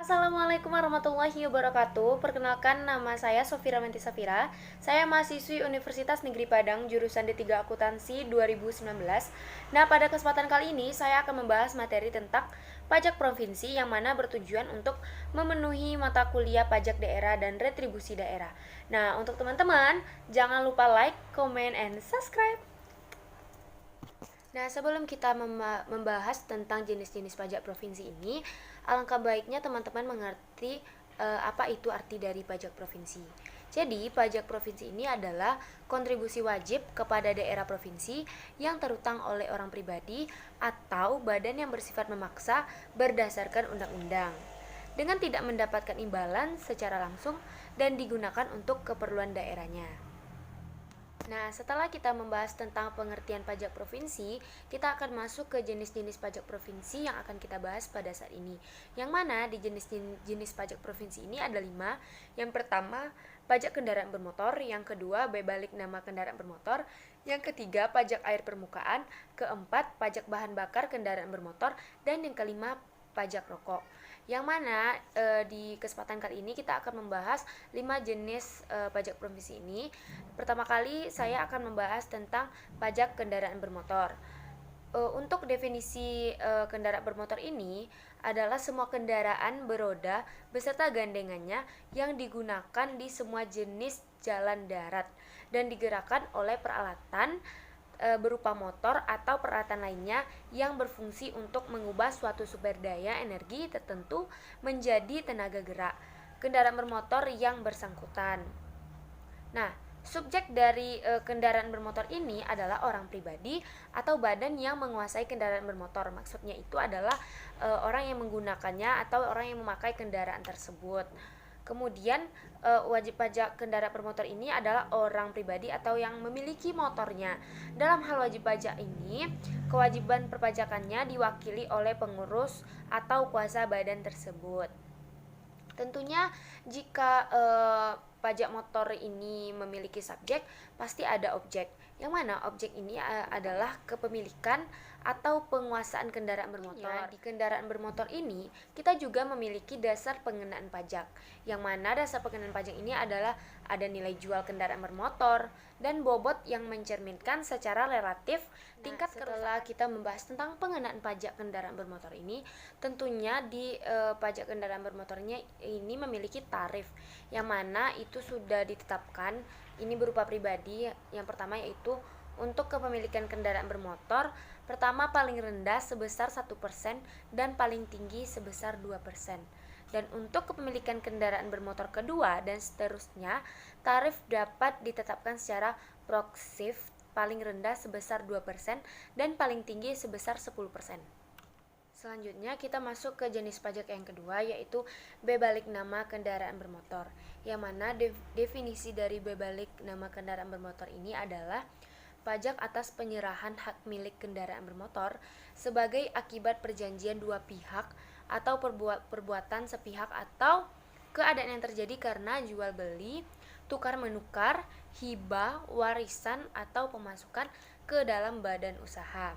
Assalamualaikum warahmatullahi wabarakatuh. Perkenalkan, nama saya Sofira Menti Safira. Saya mahasiswi Universitas Negeri Padang jurusan D3 Akuntansi 2019. Nah, pada kesempatan kali ini saya akan membahas materi tentang pajak provinsi yang mana bertujuan untuk memenuhi mata kuliah pajak daerah dan retribusi daerah. Nah, untuk teman-teman, jangan lupa like, comment, and subscribe. Nah, sebelum kita membahas tentang jenis-jenis pajak provinsi ini, alangkah baiknya teman-teman mengerti apa itu arti dari pajak provinsi. Jadi, pajak provinsi ini adalah kontribusi wajib kepada daerah provinsi yang terutang oleh orang pribadi atau badan yang bersifat memaksa berdasarkan undang-undang, dengan tidak mendapatkan imbalan secara langsung dan digunakan untuk keperluan daerahnya. Nah, setelah kita membahas tentang pengertian pajak provinsi, kita akan masuk ke jenis-jenis pajak provinsi yang akan kita bahas pada saat ini. Yang mana di jenis pajak provinsi ini ada 5. Yang pertama, pajak kendaraan bermotor. Yang kedua, bebalik nama kendaraan bermotor. Yang ketiga, pajak air permukaan. Keempat, pajak bahan bakar kendaraan bermotor. Dan yang kelima, pajak rokok. Yang mana di kesempatan kali ini kita akan membahas 5 jenis pajak provinsi ini. Pertama kali saya akan membahas tentang pajak kendaraan bermotor. Untuk definisi kendaraan bermotor ini adalah semua kendaraan beroda beserta gandengannya yang digunakan di semua jenis jalan darat dan digerakkan oleh peralatan berupa motor atau peralatan lainnya yang berfungsi untuk mengubah suatu sumber daya energi tertentu menjadi tenaga gerak kendaraan bermotor yang bersangkutan. Nah, subjek dari kendaraan bermotor ini adalah orang pribadi atau badan yang menguasai kendaraan bermotor. Maksudnya itu adalah orang yang menggunakannya atau orang yang memakai kendaraan tersebut. Kemudian wajib pajak kendaraan bermotor ini adalah orang pribadi atau yang memiliki motornya. Dalam hal wajib pajak ini, kewajiban perpajakannya diwakili oleh pengurus atau kuasa badan tersebut. Tentunya jika pajak motor ini memiliki subjek, pasti ada objek. Yang mana objek ini adalah kepemilikan atau penguasaan kendaraan bermotor. Ya, di kendaraan bermotor ini kita juga memiliki dasar pengenaan pajak. Yang mana dasar pengenaan pajak ini adalah ada nilai jual kendaraan bermotor dan bobot yang mencerminkan secara relatif tingkat setelah kita membahas tentang pengenaan pajak kendaraan bermotor ini, tentunya di pajak kendaraan bermotornya ini memiliki tarif yang mana itu sudah ditetapkan. Ini berupa pribadi. Yang pertama yaitu untuk kepemilikan kendaraan bermotor, pertama paling rendah sebesar 1% dan paling tinggi sebesar 2%. Dan untuk kepemilikan kendaraan bermotor kedua dan seterusnya, tarif dapat ditetapkan secara progresif, paling rendah sebesar 2% dan paling tinggi sebesar 10%. Selanjutnya kita masuk ke jenis pajak yang kedua, yaitu bebalik nama kendaraan bermotor. Yang mana definisi dari bebalik nama kendaraan bermotor ini adalah pajak atas penyerahan hak milik kendaraan bermotor sebagai akibat perjanjian dua pihak atau perbuatan sepihak atau keadaan yang terjadi karena jual beli, tukar menukar, hibah, warisan atau pemasukan ke dalam badan usaha.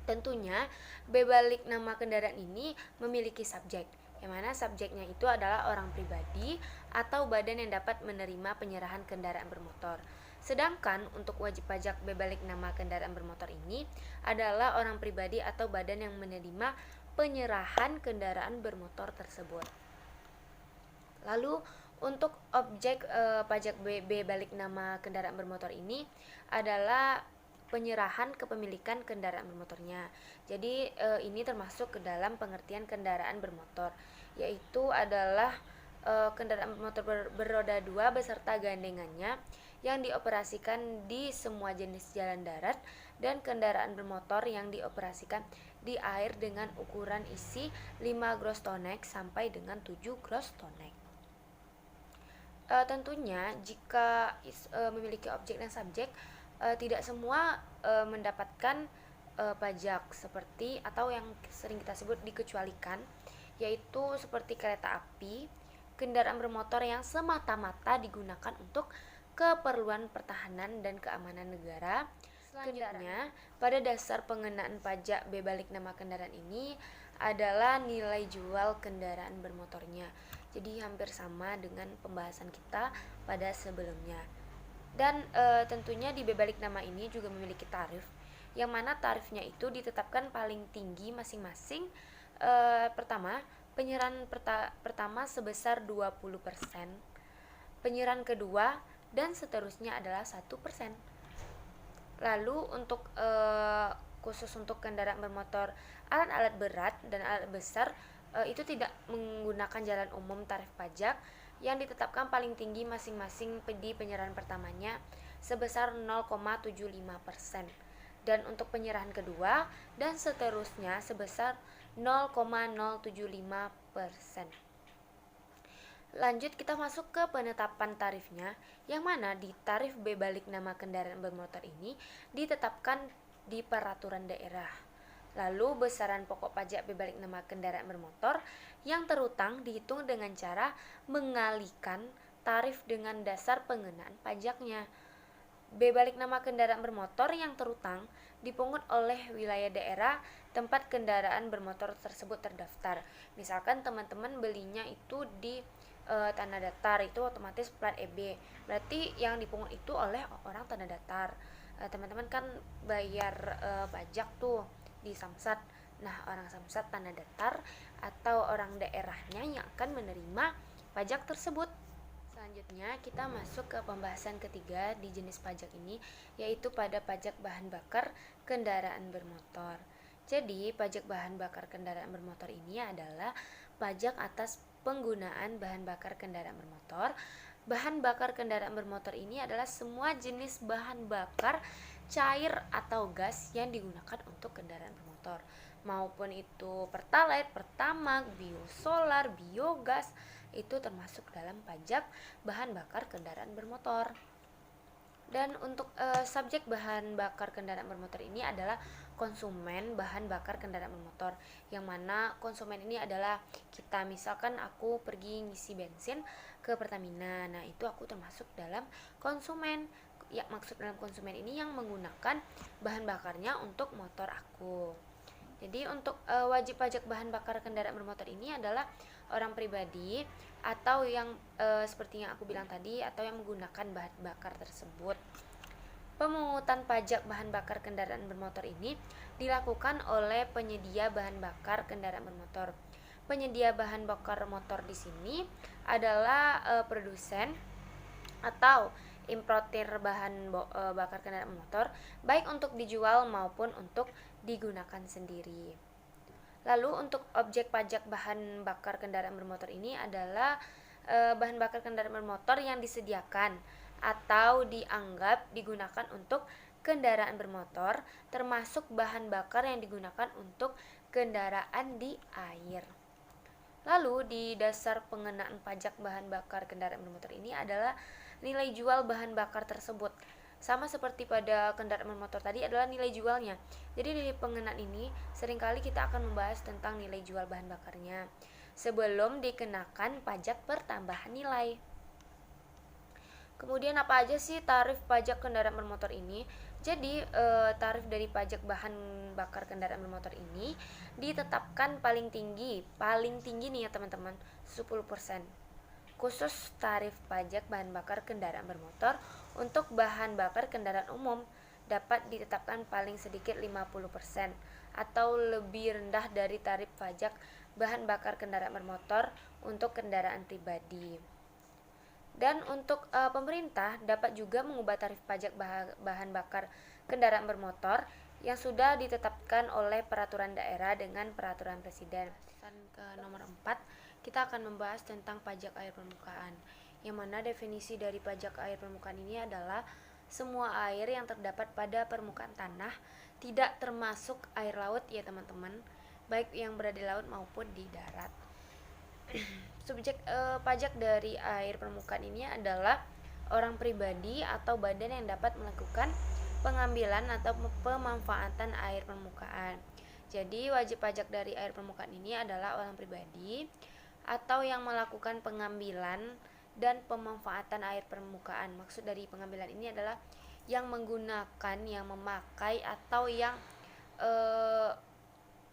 Tentunya bebalik nama kendaraan ini memiliki subjek, yang mana subjeknya itu adalah orang pribadi atau badan yang dapat menerima penyerahan kendaraan bermotor. Sedangkan untuk wajib pajak bebalik nama kendaraan bermotor ini adalah orang pribadi atau badan yang menerima penyerahan kendaraan bermotor tersebut. Lalu untuk objek pajak bebalik nama kendaraan bermotor ini adalah penyerahan kepemilikan kendaraan bermotornya. Jadi ini termasuk ke dalam pengertian kendaraan bermotor, yaitu adalah kendaraan bermotor beroda 2 beserta gandengannya yang dioperasikan di semua jenis jalan darat dan kendaraan bermotor yang dioperasikan di air dengan ukuran isi 5 gross tonek sampai dengan 7 gross tonek. Tentunya jika memiliki objek dan subjek, tidak semua mendapatkan pajak seperti atau yang sering kita sebut dikecualikan, yaitu seperti kereta api, kendaraan bermotor yang semata-mata digunakan untuk keperluan pertahanan dan keamanan negara. Selanjutnya, pada dasar pengenaan pajak bebalik nama kendaraan ini adalah nilai jual kendaraan bermotornya. Jadi hampir sama dengan pembahasan kita pada sebelumnya. Dan tentunya di bebalik nama ini juga memiliki tarif, yang mana tarifnya itu ditetapkan paling tinggi masing-masing. Pertama, penyerahan pertama sebesar 20%, penyerahan kedua dan seterusnya adalah 1%. Lalu untuk khusus untuk kendaraan bermotor alat-alat berat dan alat besar itu tidak menggunakan jalan umum tarif pajak yang ditetapkan paling tinggi masing-masing di penyerahan pertamanya sebesar 0,75%, dan untuk penyerahan kedua dan seterusnya sebesar 0,075%. Lanjut kita masuk ke penetapan tarifnya, yang mana di tarif bebalik nama kendaraan bermotor ini ditetapkan di peraturan daerah. Lalu besaran pokok pajak bebalik nama kendaraan bermotor yang terutang dihitung dengan cara mengalihkan tarif dengan dasar pengenaan pajaknya. Bebalik nama kendaraan bermotor yang terutang dipungut oleh wilayah daerah tempat kendaraan bermotor tersebut terdaftar. Misalkan teman-teman belinya itu di tanah datar, itu otomatis plat EB. Berarti yang dipungut itu oleh orang tanah datar. Teman-teman kan bayar pajak tuh di Samsat. Nah, orang Samsat tanah datar atau orang daerahnya yang akan menerima pajak tersebut. Selanjutnya kita masuk ke pembahasan ketiga di jenis pajak ini, yaitu pada pajak bahan bakar kendaraan bermotor. Jadi, pajak bahan bakar kendaraan bermotor ini adalah pajak atas penggunaan bahan bakar kendaraan bermotor. Bahan bakar kendaraan bermotor ini adalah semua jenis bahan bakar cair atau gas yang digunakan untuk kendaraan bermotor, maupun itu pertalite, pertamax, biosolar, biogas, itu termasuk dalam pajak bahan bakar kendaraan bermotor. Dan untuk subjek bahan bakar kendaraan bermotor ini adalah konsumen bahan bakar kendaraan bermotor, yang mana konsumen ini adalah kita. Misalkan aku pergi ngisi bensin ke Pertamina, nah itu aku termasuk dalam konsumen. Ya, maksud dalam konsumen ini yang menggunakan bahan bakarnya untuk motor aku. Jadi untuk wajib pajak bahan bakar kendaraan bermotor ini adalah orang pribadi atau yang seperti yang aku bilang tadi, atau yang menggunakan bahan bakar tersebut. Pemungutan pajak bahan bakar kendaraan bermotor ini dilakukan oleh penyedia bahan bakar kendaraan bermotor. Penyedia bahan bakar motor di sini adalah produsen atau importir bahan bakar kendaraan motor, baik untuk dijual maupun untuk digunakan sendiri. Lalu untuk objek pajak bahan bakar kendaraan bermotor ini adalah bahan bakar kendaraan bermotor yang disediakan atau dianggap digunakan untuk kendaraan bermotor, termasuk bahan bakar yang digunakan untuk kendaraan di air. Lalu di dasar pengenaan pajak bahan bakar kendaraan bermotor ini adalah nilai jual bahan bakar tersebut. Sama seperti pada kendaraan bermotor tadi adalah nilai jualnya. Jadi di pengenaan ini seringkali kita akan membahas tentang nilai jual bahan bakarnya sebelum dikenakan pajak pertambahan nilai. Kemudian apa aja sih tarif pajak kendaraan bermotor ini? Jadi tarif dari pajak bahan bakar kendaraan bermotor ini ditetapkan paling tinggi nih ya teman-teman, 10%. Khusus tarif pajak bahan bakar kendaraan bermotor untuk bahan bakar kendaraan umum dapat ditetapkan paling sedikit 50% atau lebih rendah dari tarif pajak bahan bakar kendaraan bermotor untuk kendaraan pribadi. Dan untuk pemerintah dapat juga mengubah tarif pajak bahan bakar kendaraan bermotor yang sudah ditetapkan oleh peraturan daerah dengan peraturan presiden. Ke nomor 4, kita akan membahas tentang pajak air permukaan, yang mana definisi dari pajak air permukaan ini adalah semua air yang terdapat pada permukaan tanah, tidak termasuk air laut ya teman-teman, baik yang berada di laut maupun di darat. Subjek pajak dari air permukaan ini adalah orang pribadi atau badan yang dapat melakukan pengambilan atau pemanfaatan air permukaan. Jadi wajib pajak dari air permukaan ini adalah orang pribadi atau yang melakukan pengambilan dan pemanfaatan air permukaan. Maksud dari pengambilan ini adalah yang menggunakan, yang memakai, atau yang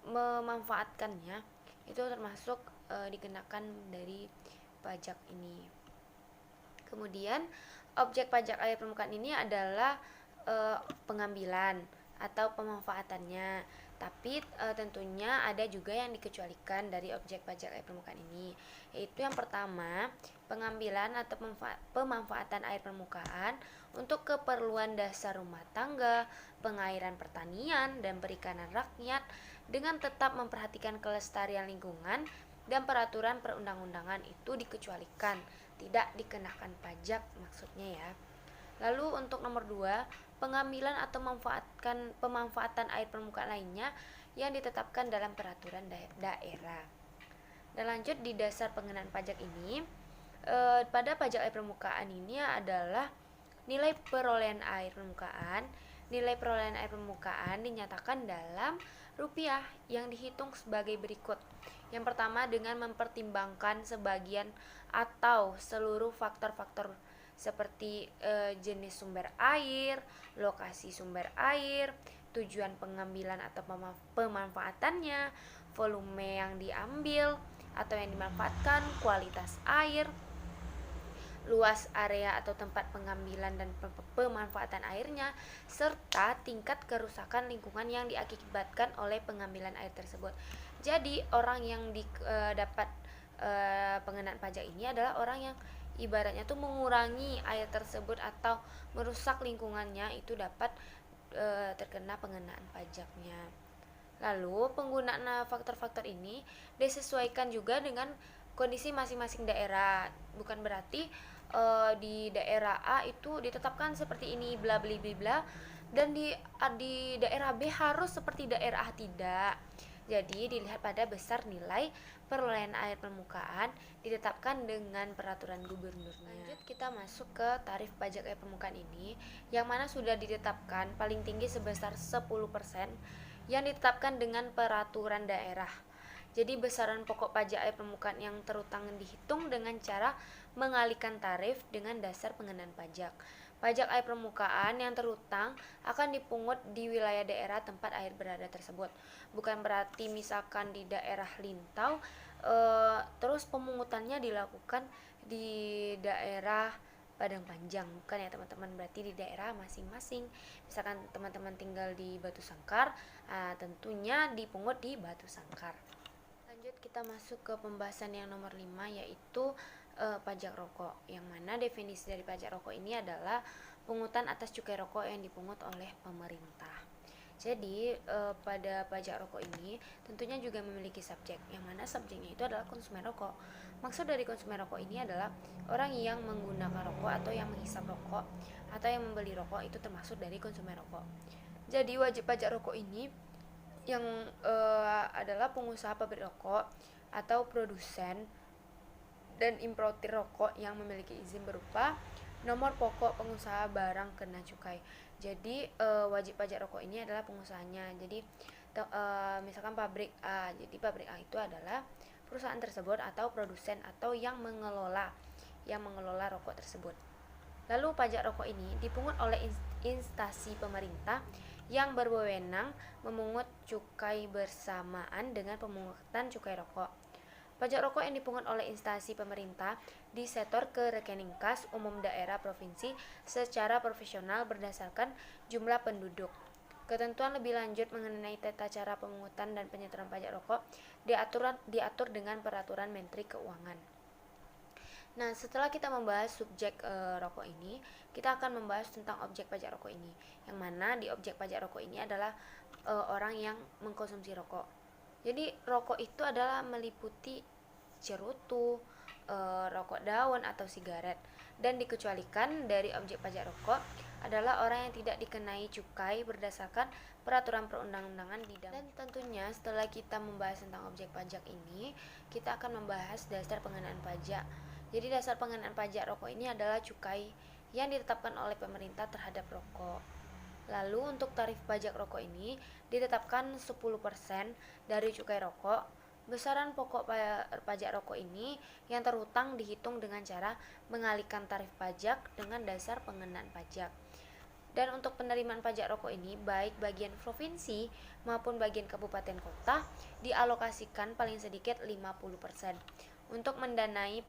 memanfaatkannya itu termasuk dikenakan dari pajak ini. Kemudian objek pajak air permukaan ini adalah pengambilan atau pemanfaatannya. Tapi tentunya ada juga yang dikecualikan dari objek pajak air permukaan ini, yaitu yang pertama, pengambilan atau pemanfaatan air permukaan untuk keperluan dasar rumah tangga, pengairan pertanian, dan perikanan rakyat dengan tetap memperhatikan kelestarian lingkungan dan peraturan perundang-undangan itu dikecualikan, tidak dikenakan pajak maksudnya ya. Lalu untuk nomor 2, pengambilan atau pemanfaatan air permukaan lainnya yang ditetapkan dalam peraturan daerah. Dan lanjut di dasar pengenaan pajak ini, pada pajak air permukaan ini adalah nilai perolehan air permukaan. Nilai perolehan air permukaan dinyatakan dalam rupiah yang dihitung sebagai berikut. Yang pertama, dengan mempertimbangkan sebagian atau seluruh faktor-faktor seperti jenis sumber air, lokasi sumber air, tujuan pengambilan atau pemanfaatannya, volume yang diambil atau yang dimanfaatkan, kualitas air, luas area atau tempat pengambilan dan pemanfaatan airnya, serta tingkat kerusakan lingkungan yang diakibatkan oleh pengambilan air tersebut. Jadi orang yang dapat pengenaan pajak ini adalah orang yang ibaratnya tuh mengurangi air tersebut atau merusak lingkungannya, itu dapat terkena pengenaan pajaknya. Lalu penggunaan faktor-faktor ini disesuaikan juga dengan kondisi masing-masing daerah. Bukan berarti di daerah A itu ditetapkan seperti ini bla bla bla bla, dan di daerah B harus seperti daerah A, tidak. Jadi dilihat pada besar nilai perolehan air permukaan ditetapkan dengan peraturan gubernurnya. Lanjut kita masuk ke tarif pajak air permukaan ini, yang mana sudah ditetapkan paling tinggi sebesar 10% yang ditetapkan dengan peraturan daerah. Jadi besaran pokok pajak air permukaan yang terutang dihitung dengan cara mengalihkan tarif dengan dasar pengenaan pajak. Pajak air permukaan yang terutang akan dipungut di wilayah daerah tempat air berada tersebut. Bukan berarti misalkan di daerah Lintau terus pemungutannya dilakukan di daerah Padang Panjang, bukan ya teman-teman, berarti di daerah masing-masing. Misalkan teman-teman tinggal di Batu Sangkar, tentunya dipungut di Batu Sangkar. Lanjut kita masuk ke pembahasan yang nomor 5, yaitu pajak rokok, yang mana definisi dari pajak rokok ini adalah pungutan atas cukai rokok yang dipungut oleh pemerintah. Jadi pada pajak rokok ini tentunya juga memiliki subjek, yang mana subjeknya itu adalah konsumen rokok. Maksud dari konsumen rokok ini adalah orang yang menggunakan rokok atau yang menghisap rokok atau yang membeli rokok, itu termasuk dari konsumen rokok. Jadi wajib pajak rokok ini yang adalah pengusaha pabrik rokok atau produsen dan importir rokok yang memiliki izin berupa nomor pokok pengusaha barang kena cukai. Jadi wajib pajak rokok ini adalah pengusahanya. Jadi misalkan pabrik A, jadi pabrik A itu adalah perusahaan tersebut atau produsen atau yang mengelola rokok tersebut. Lalu pajak rokok ini dipungut oleh instansi pemerintah yang berwenang memungut cukai bersamaan dengan pemungutan cukai rokok. Pajak rokok yang dipungut oleh instansi pemerintah disetor ke rekening kas umum daerah provinsi secara profesional berdasarkan jumlah penduduk. Ketentuan lebih lanjut mengenai tata cara pemungutan dan penyetoran pajak rokok diatur dengan peraturan Menteri Keuangan. Nah, setelah kita membahas subjek rokok ini, kita akan membahas tentang objek pajak rokok ini, yang mana di objek pajak rokok ini adalah orang yang mengkonsumsi rokok. Jadi rokok itu adalah meliputi cerutu, rokok daun atau sigaret, dan dikecualikan dari objek pajak rokok adalah orang yang tidak dikenai cukai berdasarkan peraturan perundang-undangan bidang. Dan tentunya setelah kita membahas tentang objek pajak ini, kita akan membahas dasar pengenaan pajak. Jadi dasar pengenaan pajak rokok ini adalah cukai yang ditetapkan oleh pemerintah terhadap rokok. Lalu untuk tarif pajak rokok ini ditetapkan 10% dari cukai rokok. Besaran pokok pajak rokok ini yang terhutang dihitung dengan cara mengalihkan tarif pajak dengan dasar pengenaan pajak. Dan untuk penerimaan pajak rokok ini, baik bagian provinsi maupun bagian kabupaten kota, dialokasikan paling sedikit 50% untuk mendanai